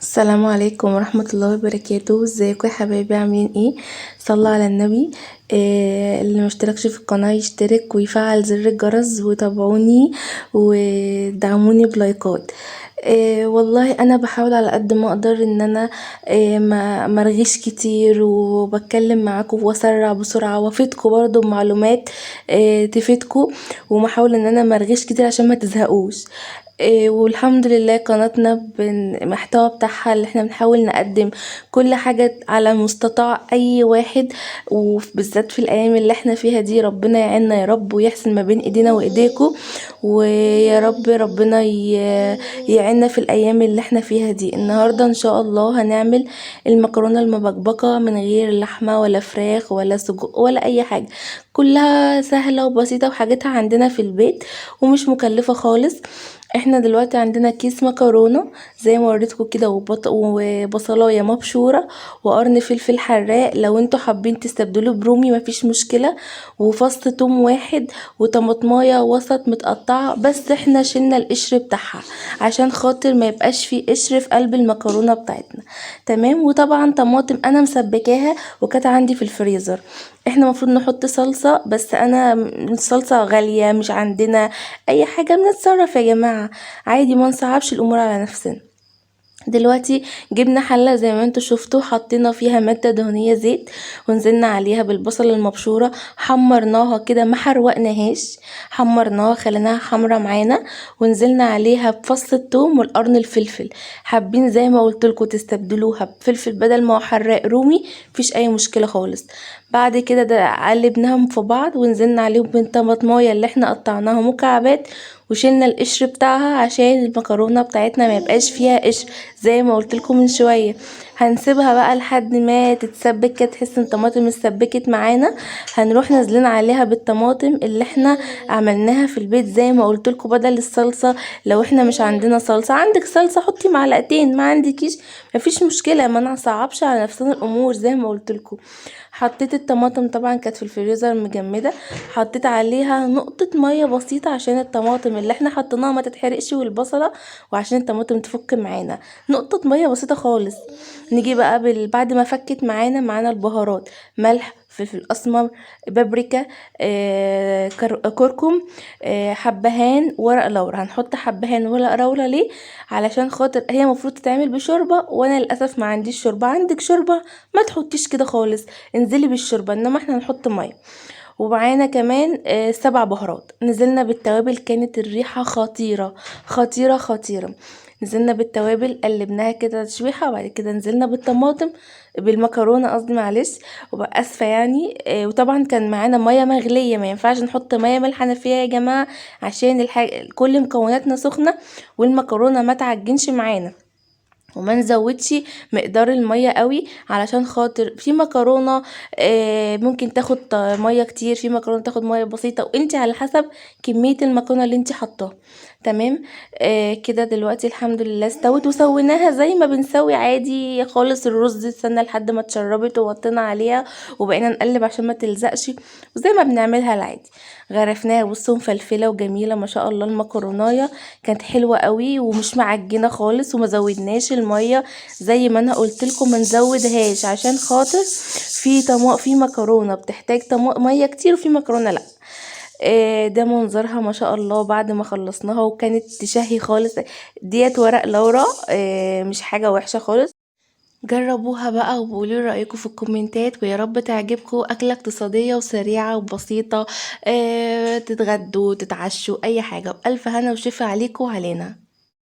السلام عليكم ورحمة الله وبركاته. ازيكم يا حبايبي؟ عاملين ايه؟ صلوا على النبي. اللي مشتركش في القناة يشترك ويفعل زر الجرس وتابعوني ودعموني بلايكات. والله انا بحاول على قد ما اقدر ان انا ما مرغيش كتير وبتكلم معاكم واسرع بسرعة وافيدكم برضو بمعلومات تفيدكم، ومحاول ان انا مرغيش كتير عشان ما تزهقوش. والحمد لله قناتنا بالمحتوى بتاعها اللي احنا بنحاول نقدم كل حاجة على مستطاع اي واحد، وبالذات في الايام اللي احنا فيها دي. ربنا يعيننا يا رب ويحسن ما بين ايدينا وايديكم، ويا رب ربنا يعيننا في الايام اللي احنا فيها دي. النهاردة ان شاء الله هنعمل المكرونة المبكبكة من غير لحمة ولا فراخ ولا سجق ولا اي حاجة، كلها سهلة وبسيطة وحاجتها عندنا في البيت ومش مكلفة خالص. احنا دلوقتي عندنا كيس مكرونه زي ما وريتكم كده، وبصلايه مبشوره وقرن فلفل حراق لو انتوا حابين تستبدلوه برومي مفيش مشكله، وفص توم واحد، وطماطمايه وسط متقطعه، بس احنا شلنا القشر بتاعها عشان خاطر ما يبقاش فيه قشر في قلب المكرونه بتاعتنا. تمام. وطبعا طماطم انا مسبكاها وكانت عندي في الفريزر. احنا المفروض نحط صلصه، بس انا الصلصه غاليه مش عندنا، اي حاجه بنتصرف يا جماعه عادي، ما نصعبش الامور على نفسنا. دلوقتي جبنا حله زي ما انتوا شفتوا، حطينا فيها ماده دهنيه زيت، ونزلنا عليها بالبصل المبشوره، حمرناها كده ما حروقناهاش، حمرناها خليناها حمرا معانا، ونزلنا عليها بفص الثوم والقرن الفلفل. حابين زي ما قلت لكم تستبدلوها بفلفل بدل ما هو حراق رومي مفيش اي مشكله خالص. بعد كده قلبناهم في بعض، ونزلنا عليهم بالطماطمايه اللي احنا قطعناها مكعبات، وشلنا القشر بتاعها عشان المكرونه بتاعتنا ما يبقاش فيها قشر زي ما قلت لكم من شويه. هنسيبها بقى لحد ما تتسبك كده، تحس ان الطماطم اتسبكت معانا. هنروح نازلين عليها بالطماطم اللي احنا عملناها في البيت زي ما قلت لكم بدل الصلصه. لو احنا مش عندنا صلصه، عندك صلصه حطي معلقتين، ما عندكيش مفيش مشكله، ما نصعبش على نفسنا الامور زي ما قلت لكم. حطيت الطماطم طبعا كانت في الفريزر مجمده، حطيت عليها نقطه ميه بسيطه عشان الطماطم اللي احنا حطيناها ما تتحرقش والبصله، وعشان الطماطم تفك معانا، نقطه ميه بسيطه خالص. نيجي بقى بعد ما فكت معانا البهارات: ملح، فلفل اسمر، بابريكا، كركم، حبهان، ورق لورا. هنحط حبهان ورق لورا ليه؟ علشان خاطر هي المفروض تتعمل بشوربه، وانا للاسف ما عنديش شوربه. عندك شوربه ما تحطيش كده خالص، انزلي بالشوربه، انما احنا هنحط ميه. ومعانا كمان 7 بهارات. نزلنا بالتوابل، كانت الريحة خطيرة خطيرة خطيرة. نزلنا بالتوابل قلبناها كده تشويحة، وبعد كده نزلنا بالطماطم، بالمكرونة قصدي، معلش وبقى اسفة يعني. وطبعا كان معانا مية مغلية، ما ينفعش نحط مية من الحنفية يا جماعة عشان كل مكوناتنا سخنة والمكرونة ما تعجنش معانا، وما نزودش مقدار المية قوي علشان خاطر في مكرونة ممكن تاخد مية كتير، في مكرونة تاخد مية بسيطة، وانتي على حسب كمية المكرونة اللي انتي حطاها. تمام. كده دلوقتي الحمد لله استوت، وسويناها زي ما بنسوي عادي خالص الرز، استنى لحد ما اتشربت ووطينا عليها وبقينا نقلب عشان ما تلزقش، وزي ما بنعملها العادي. غرفناها بصوا مفلفله وجميله ما شاء الله. المكرونايه كانت حلوه قوي ومش معجنه خالص، وما زودناش الميه زي ما انا قلت لكم ما نزودهاش، عشان خاطر في مكرونه بتحتاج ميه كتير، وفي مكرونه لا. ده منظرها ما شاء الله بعد ما خلصناها، وكانت تشهي خالص. ديت ورق لورا، مش حاجه وحشه خالص. جربوها بقى وقولوا رأيكم في الكومنتات، ويا رب تعجبكم. أكلة اقتصادية وسريعة وبسيطة، تتغدوا تتعشوا أي حاجة، بألف هنا وشفا عليكم وعلينا.